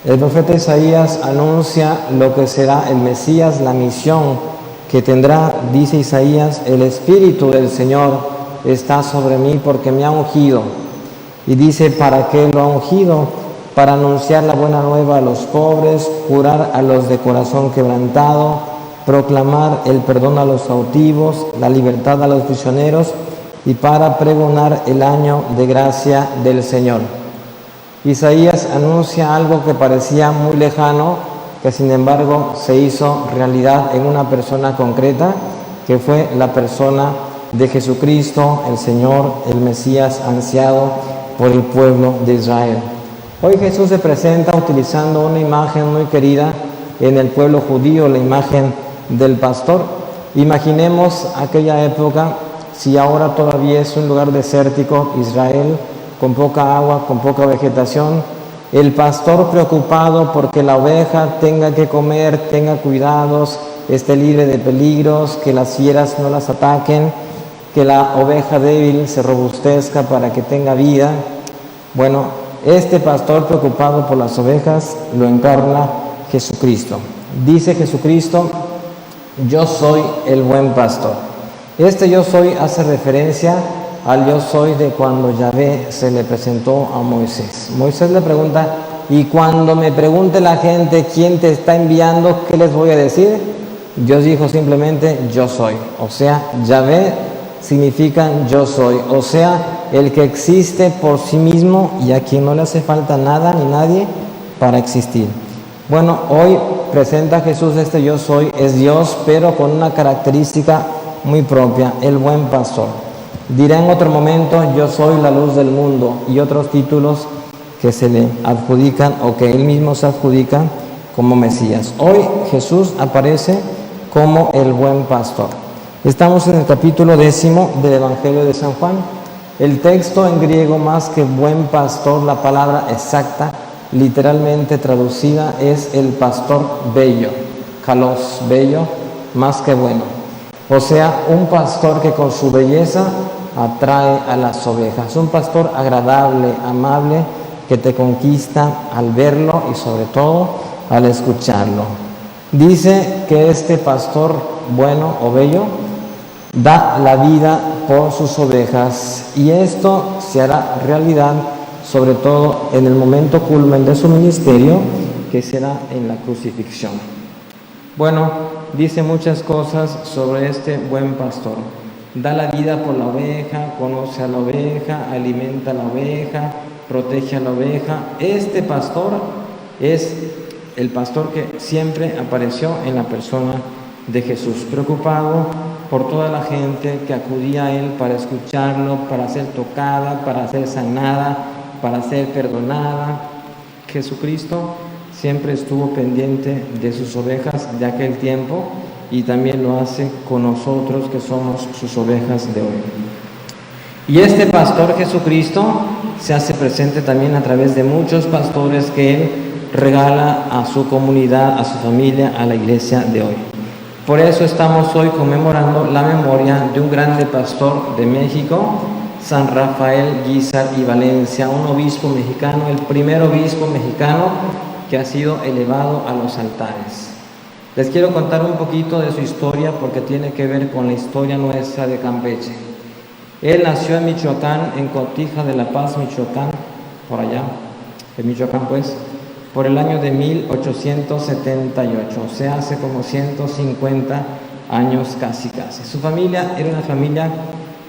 El profeta Isaías anuncia lo que será el Mesías, la misión que tendrá. Dice Isaías: el Espíritu del Señor está sobre mí porque me ha ungido. Y dice: ¿para qué lo ha ungido? Para anunciar la buena nueva a los pobres, curar a los de corazón quebrantado, proclamar el perdón a los cautivos, la libertad a los prisioneros, y para pregonar el año de gracia del Señor. Isaías anuncia algo que parecía muy lejano, que sin embargo se hizo realidad en una persona concreta, que fue la persona de Jesucristo, el Señor, el Mesías ansiado por el pueblo de Israel. Hoy Jesús se presenta utilizando una imagen muy querida en el pueblo judío, la imagen del pastor. Imaginemos aquella época, si ahora todavía es un lugar desértico, Israel, con poca agua, con poca vegetación, el pastor preocupado porque la oveja tenga que comer, tenga cuidados, esté libre de peligros, que las fieras no las ataquen, que la oveja débil se robustezca para que tenga vida. Bueno, este pastor preocupado por las ovejas lo encarna Jesucristo. Dice Jesucristo: yo soy el buen pastor. Este yo soy hace referencia al yo soy de cuando Yahvé se le presentó a Moisés. Moisés le pregunta: y cuando me pregunte la gente quién te está enviando, ¿qué les voy a decir? Dios dijo simplemente: yo soy. O sea, Yahvé significa yo soy, o sea, el que existe por sí mismo y a quien no le hace falta nada ni nadie para existir. Bueno, hoy presenta Jesús este yo soy, es Dios, pero con una característica muy propia: el buen pastor. Dirá en otro momento: yo soy la luz del mundo, y otros títulos que se le adjudican o que él mismo se adjudica como Mesías. Hoy Jesús aparece como el buen pastor. Estamos en el capítulo 10 del Evangelio de San Juan. El texto en griego, más que buen pastor, la palabra exacta, literalmente traducida, es el pastor bello, kalos, bello, más que bueno. O sea, un pastor que con su belleza atrae a las ovejas. Un pastor agradable, amable, que te conquista al verlo y sobre todo al escucharlo. Dice que este pastor bueno o bello da la vida por sus ovejas, y esto se hará realidad sobre todo en el momento culmen de su ministerio, que será en la crucifixión. Bueno, dice muchas cosas sobre este buen pastor. Da la vida por la oveja, conoce a la oveja, alimenta a la oveja, protege a la oveja. Este pastor es el pastor que siempre apareció en la persona de Jesús, preocupado por toda la gente que acudía a él para escucharlo, para ser tocada, para ser sanada, para ser perdonada. Jesucristo siempre estuvo pendiente de sus ovejas de aquel tiempo, y también lo hace con nosotros que somos sus ovejas de hoy. Y este pastor Jesucristo se hace presente también a través de muchos pastores que él regala a su comunidad, a su familia, a la iglesia de hoy. Por eso estamos hoy conmemorando la memoria de un grande pastor de México, San Rafael Guízar y Valencia, un obispo mexicano, el primer obispo mexicano que ha sido elevado a los altares. Les quiero contar un poquito de su historia porque tiene que ver con la historia nuestra de Campeche. Él nació en Michoacán, en Cotija de la Paz, Michoacán, por allá, en Michoacán pues, por el año de 1878, o sea, hace como 150 años casi. Su familia era una familia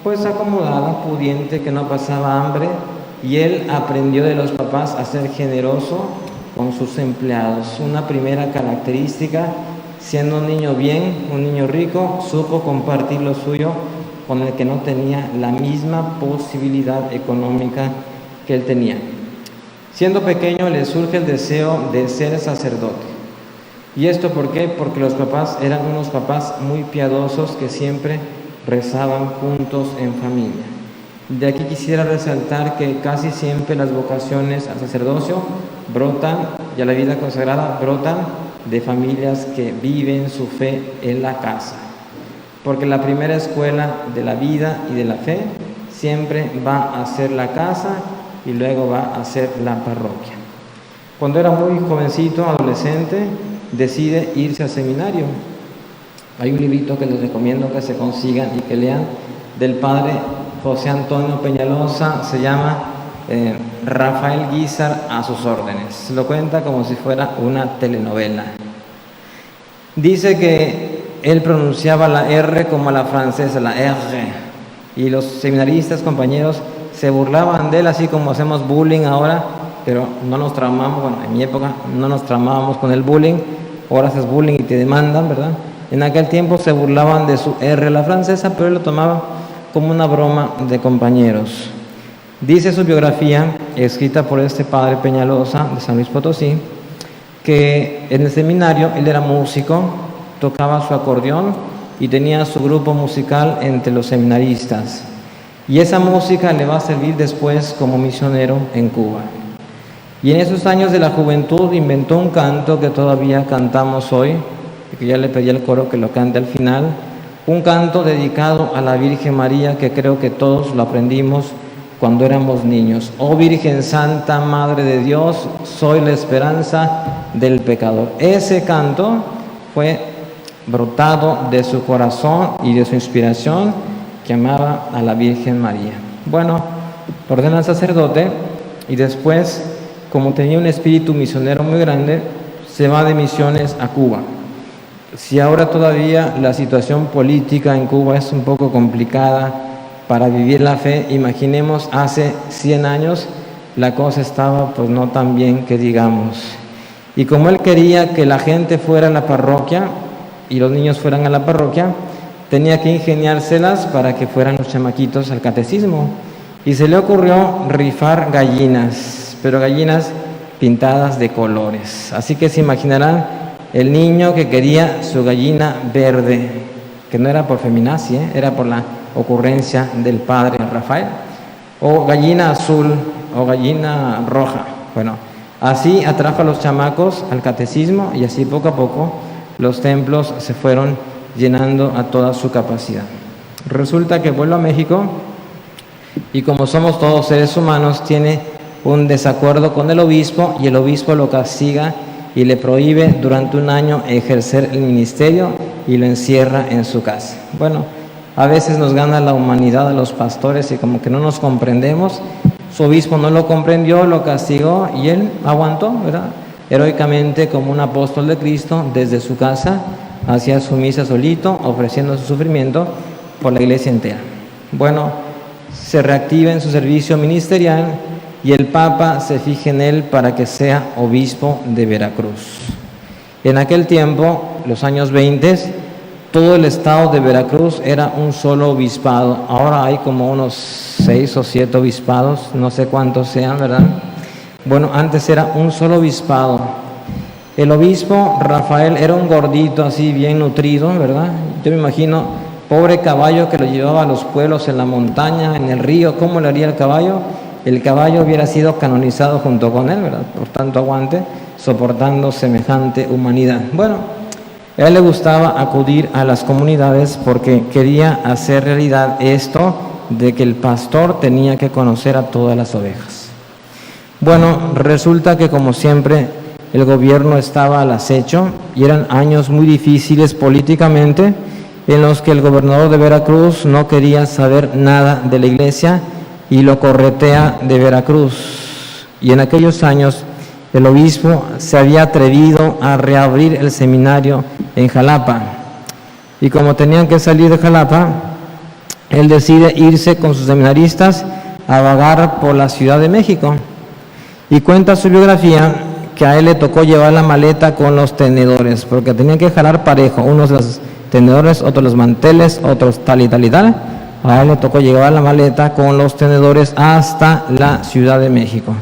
pues acomodada, pudiente, que no pasaba hambre, y él aprendió de los papás a ser generoso con sus empleados. Una primera característica: siendo un niño bien, un niño rico, supo compartir lo suyo con el que no tenía la misma posibilidad económica que él tenía. Siendo pequeño le surge el deseo de ser sacerdote. ¿Y esto por qué? Porque los papás eran unos papás muy piadosos que siempre rezaban juntos en familia. De aquí quisiera resaltar que casi siempre las vocaciones al sacerdocio brotan, y a la vida consagrada brotan de familias que viven su fe en la casa. Porque la primera escuela de la vida y de la fe siempre va a ser la casa y luego va a ser la parroquia. Cuando era muy jovencito, adolescente, decide irse al seminario. Hay un librito que les recomiendo que se consigan y que lean, del padre José Antonio Peñalosa, se llama Rafael Guízar a sus órdenes. Lo cuenta como si fuera una telenovela. Dice que él pronunciaba la R como la francesa, la R, y los seminaristas, compañeros, se burlaban de él, así como hacemos bullying ahora, pero no nos traumamos. Bueno, en mi época no nos traumábamos con el bullying, ahora haces bullying y te demandan, ¿verdad? En aquel tiempo se burlaban de su R, la francesa, pero él lo tomaba como una broma de compañeros. Dice su biografía, escrita por este padre Peñalosa de San Luis Potosí, que en el seminario él era músico, tocaba su acordeón y tenía su grupo musical entre los seminaristas. Y esa música le va a servir después como misionero en Cuba. Y en esos años de la juventud inventó un canto que todavía cantamos hoy, que ya le pedí al coro que lo cante al final, un canto dedicado a la Virgen María que creo que todos lo aprendimos cuando éramos niños. Oh Virgen Santa, Madre de Dios, soy la esperanza del pecador. Ese canto fue brotado de su corazón y de su inspiración, que amaba a la Virgen María. Bueno, lo ordena al sacerdote y después, como tenía un espíritu misionero muy grande, se va de misiones a Cuba. Si ahora todavía la situación política en Cuba es un poco complicada para vivir la fe, imaginemos hace 100 años la cosa estaba pues no tan bien que digamos. Y como él quería que la gente fuera a la parroquia y los niños fueran a la parroquia, tenía que ingeniárselas para que fueran los chamaquitos al catecismo. Y se le ocurrió rifar gallinas, pero gallinas pintadas de colores. Así que se imaginarán el niño que quería su gallina verde, que no era por feminacia, era por la ocurrencia del padre Rafael, o gallina azul, o gallina roja. Bueno, así atrajo a los chamacos al catecismo y así poco a poco los templos se fueron llenando a toda su capacidad. Resulta que vuelve a México y como somos todos seres humanos, tiene un desacuerdo con el obispo y el obispo lo castiga y le prohíbe durante un año ejercer el ministerio y lo encierra en su casa. Bueno, a veces nos gana la humanidad a los pastores y como que no nos comprendemos. Su obispo no lo comprendió, lo castigó y él aguantó, ¿verdad? Heroicamente como un apóstol de Cristo, desde su casa hacía su misa solito, ofreciendo su sufrimiento por la iglesia entera. Bueno, se reactiva en su servicio ministerial y el Papa se fija en él para que sea obispo de Veracruz. En aquel tiempo, los años 20, todo el estado de Veracruz era un solo obispado. Ahora hay como unos 6 o 7 obispados, no sé cuántos sean, ¿verdad? Bueno, antes era un solo obispado. El obispo Rafael era un gordito así, bien nutrido, ¿verdad? Yo me imagino, pobre caballo que lo llevaba a los pueblos en la montaña, en el río, ¿cómo le haría el caballo? El caballo hubiera sido canonizado junto con él, ¿verdad? Por tanto aguante, soportando semejante humanidad. Bueno, a él le gustaba acudir a las comunidades porque quería hacer realidad esto de que el pastor tenía que conocer a todas las ovejas. Bueno, resulta que como siempre el gobierno estaba al acecho y eran años muy difíciles políticamente en los que el gobernador de Veracruz no quería saber nada de la iglesia y lo corretea de Veracruz. Y en aquellos años el obispo se había atrevido a reabrir el seminario en Jalapa. Y como tenían que salir de Jalapa, él decide irse con sus seminaristas a vagar por la Ciudad de México. Y cuenta su biografía que a él le tocó llevar la maleta con los tenedores, porque tenían que jalar parejo, unos los tenedores, otros los manteles, otros tal y tal y tal. A él le tocó llevar la maleta con los tenedores hasta la Ciudad de México.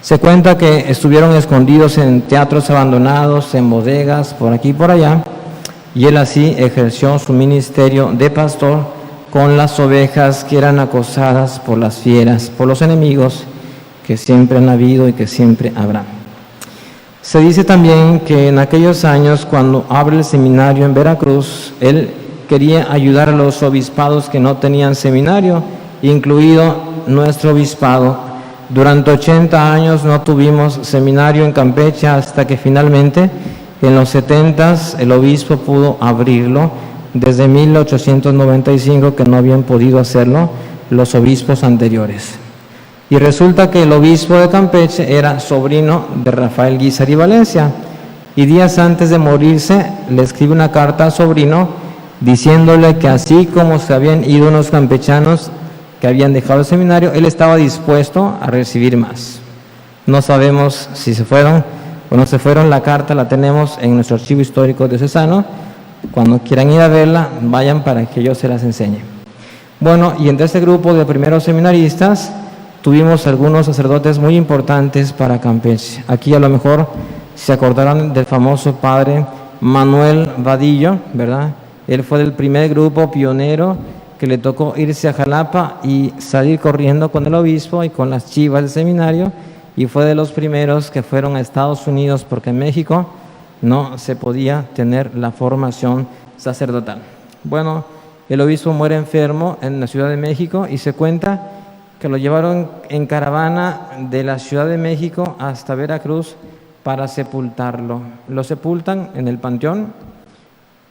Se cuenta que estuvieron escondidos en teatros abandonados, en bodegas, por aquí y por allá, y él así ejerció su ministerio de pastor con las ovejas que eran acosadas por las fieras, por los enemigos que siempre han habido y que siempre habrá. Se dice también que en aquellos años, cuando abre el seminario en Veracruz, él quería ayudar a los obispados que no tenían seminario, incluido nuestro obispado, Durante 80 años no tuvimos seminario en Campeche hasta que finalmente en los 70s el obispo pudo abrirlo, desde 1895 que no habían podido hacerlo los obispos anteriores. Y resulta que el obispo de Campeche era sobrino de Rafael Guízar y Valencia, y días antes de morirse le escribe una carta al sobrino diciéndole que así como se habían ido unos campechanos que habían dejado el seminario, él estaba dispuesto a recibir más. No sabemos si se fueron o no se fueron, la carta la tenemos en nuestro archivo histórico diocesano. Cuando quieran ir a verla, vayan para que yo se las enseñe. Bueno, y entre ese grupo de primeros seminaristas tuvimos algunos sacerdotes muy importantes para Campeche. Aquí a lo mejor se acordarán del famoso padre Manuel Vadillo, ¿verdad? Él fue del primer grupo pionero que le tocó irse a Jalapa y salir corriendo con el obispo y con las chivas del seminario, y fue de los primeros que fueron a Estados Unidos porque en México no se podía tener la formación sacerdotal. Bueno, el obispo muere enfermo en la Ciudad de México y se cuenta que lo llevaron en caravana de la Ciudad de México hasta Veracruz para sepultarlo. Lo sepultan en el panteón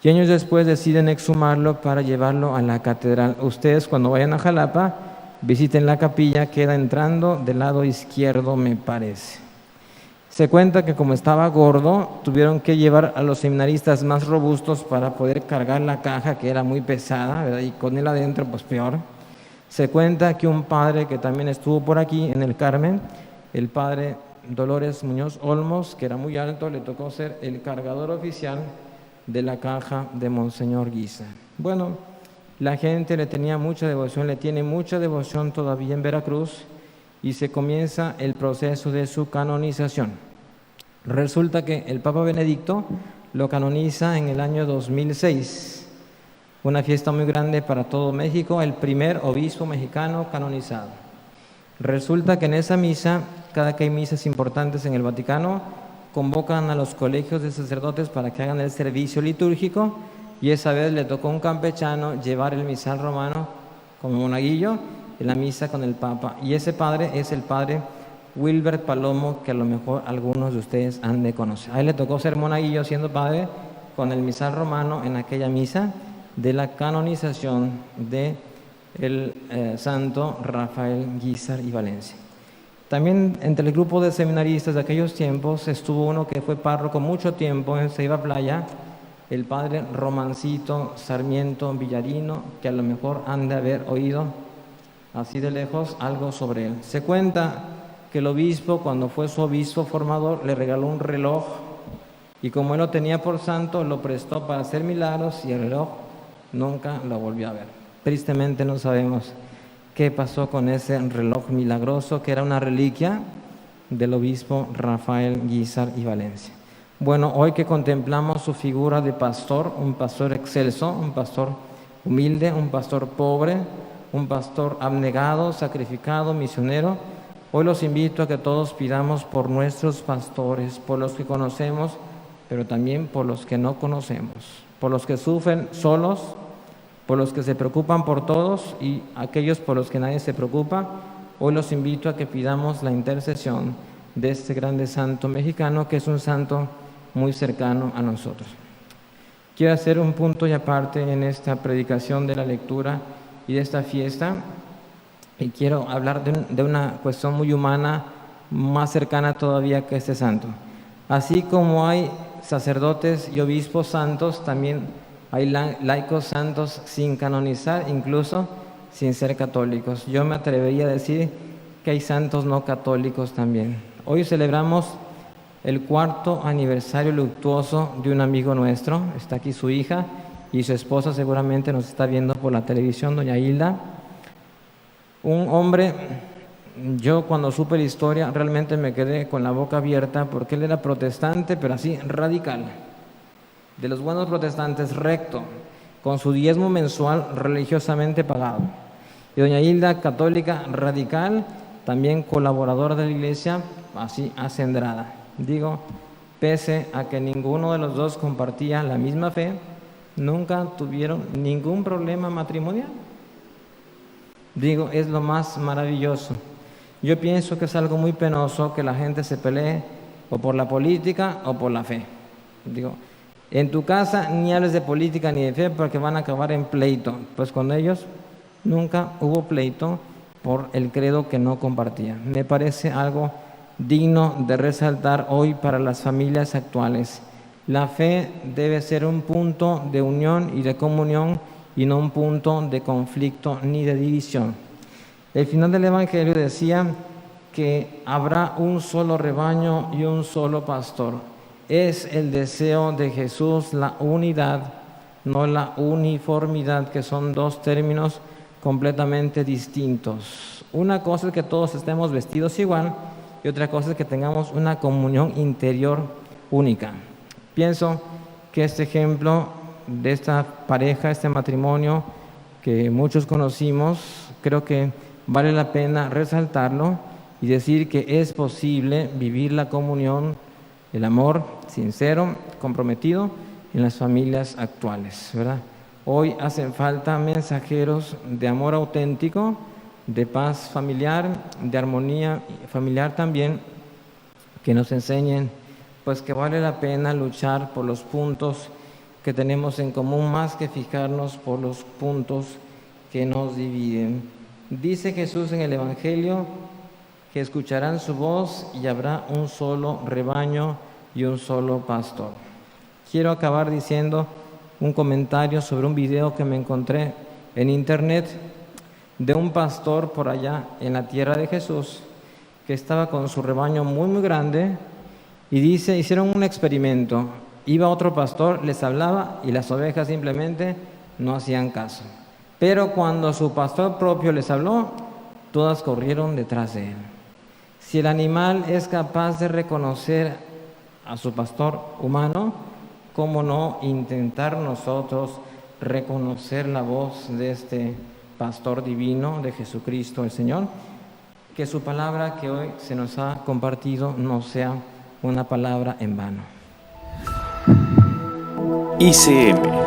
y años después deciden exhumarlo para llevarlo a la catedral. Ustedes cuando vayan a Jalapa, visiten la capilla, queda entrando del lado izquierdo, me parece. Se cuenta que como estaba gordo, tuvieron que llevar a los seminaristas más robustos para poder cargar la caja, que era muy pesada, ¿verdad? Y con él adentro, pues peor. Se cuenta que un padre que también estuvo por aquí en el Carmen, el padre Dolores Muñoz Olmos, que era muy alto, le tocó ser el cargador oficial de la caja de Monseñor Guízar. Bueno, la gente le tenía mucha devoción, le tiene mucha devoción todavía en Veracruz, y se comienza el proceso de su canonización. Resulta que el Papa Benedicto lo canoniza en el año 2006, una fiesta muy grande para todo México, el primer obispo mexicano canonizado. Resulta que en esa misa, cada que hay misas importantes en el Vaticano, convocan a los colegios de sacerdotes para que hagan el servicio litúrgico, y esa vez le tocó a un campechano llevar el misal romano como monaguillo en la misa con el Papa, y ese padre es el padre Wilbert Palomo, que a lo mejor algunos de ustedes han de conocer. A él le tocó ser monaguillo siendo padre con el misal romano en aquella misa de la canonización de el santo Rafael Guízar y Valencia. También entre el grupo de seminaristas de aquellos tiempos estuvo uno que fue párroco mucho tiempo en Ceiba Playa, el padre Romancito Sarmiento Villarino, que a lo mejor han de haber oído así de lejos algo sobre él. Se cuenta que el obispo, cuando fue su obispo formador, le regaló un reloj, y como él lo tenía por santo, lo prestó para hacer milagros, y el reloj nunca lo volvió a ver. Tristemente no sabemos qué pasó con ese reloj milagroso, que era una reliquia del obispo Rafael Guízar y Valencia. Bueno, hoy que contemplamos su figura de pastor, un pastor excelso, un pastor humilde, un pastor pobre, un pastor abnegado, sacrificado, misionero, hoy los invito a que todos pidamos por nuestros pastores, por los que conocemos, pero también por los que no conocemos, por los que sufren solos, por los que se preocupan por todos y aquellos por los que nadie se preocupa. Hoy los invito a que pidamos la intercesión de este grande santo mexicano, que es un santo muy cercano a nosotros. Quiero hacer un punto y aparte en esta predicación de la lectura y de esta fiesta, y quiero hablar de una cuestión muy humana, más cercana todavía que este santo. Así como hay sacerdotes y obispos santos, también hay laicos santos sin canonizar, incluso sin ser católicos. Yo me atrevería a decir que hay santos no católicos también. Hoy celebramos el 4º aniversario luctuoso de un amigo nuestro. Está aquí su hija y su esposa, seguramente nos está viendo por la televisión, doña Hilda. Un hombre, yo cuando supe la historia realmente me quedé con la boca abierta, porque él era protestante, pero así radical, de los buenos protestantes, recto, con su diezmo mensual religiosamente pagado. Y doña Hilda, católica radical, también colaboradora de la iglesia, así acendrada. Digo, pese a que ninguno de los dos compartía la misma fe, nunca tuvieron ningún problema matrimonial. Digo, es lo más maravilloso. Yo pienso que es algo muy penoso que la gente se pelee o por la política o por la fe. Digo, en tu casa ni hables de política ni de fe porque van a acabar en pleito. Pues con ellos nunca hubo pleito por el credo que no compartía. Me parece algo digno de resaltar hoy para las familias actuales. La fe debe ser un punto de unión y de comunión y no un punto de conflicto ni de división. El final del Evangelio decía que habrá un solo rebaño y un solo pastor. Es el deseo de Jesús la unidad, no la uniformidad, que son dos términos completamente distintos. Una cosa es que todos estemos vestidos igual y otra cosa es que tengamos una comunión interior única. Pienso que este ejemplo de esta pareja, este matrimonio que muchos conocimos, creo que vale la pena resaltarlo y decir que es posible vivir la comunión, el amor sincero, comprometido en las familias actuales, ¿verdad? Hoy hacen falta mensajeros de amor auténtico, de paz familiar, de armonía familiar también, que nos enseñen pues que vale la pena luchar por los puntos que tenemos en común más que fijarnos por los puntos que nos dividen. Dice Jesús en el Evangelio que escucharán su voz y habrá un solo rebaño y un solo pastor. Quiero acabar diciendo un comentario sobre un video que me encontré en internet de un pastor por allá en la tierra de Jesús que estaba con su rebaño muy grande y dice, hicieron un experimento. Iba otro pastor, les hablaba y las ovejas simplemente no hacían caso. Pero cuando su pastor propio les habló, todas corrieron detrás de él. Si el animal es capaz de reconocer a su pastor humano, ¿cómo no intentar nosotros reconocer la voz de este pastor divino, de Jesucristo el Señor? Que su palabra que hoy se nos ha compartido no sea una palabra en vano. ICM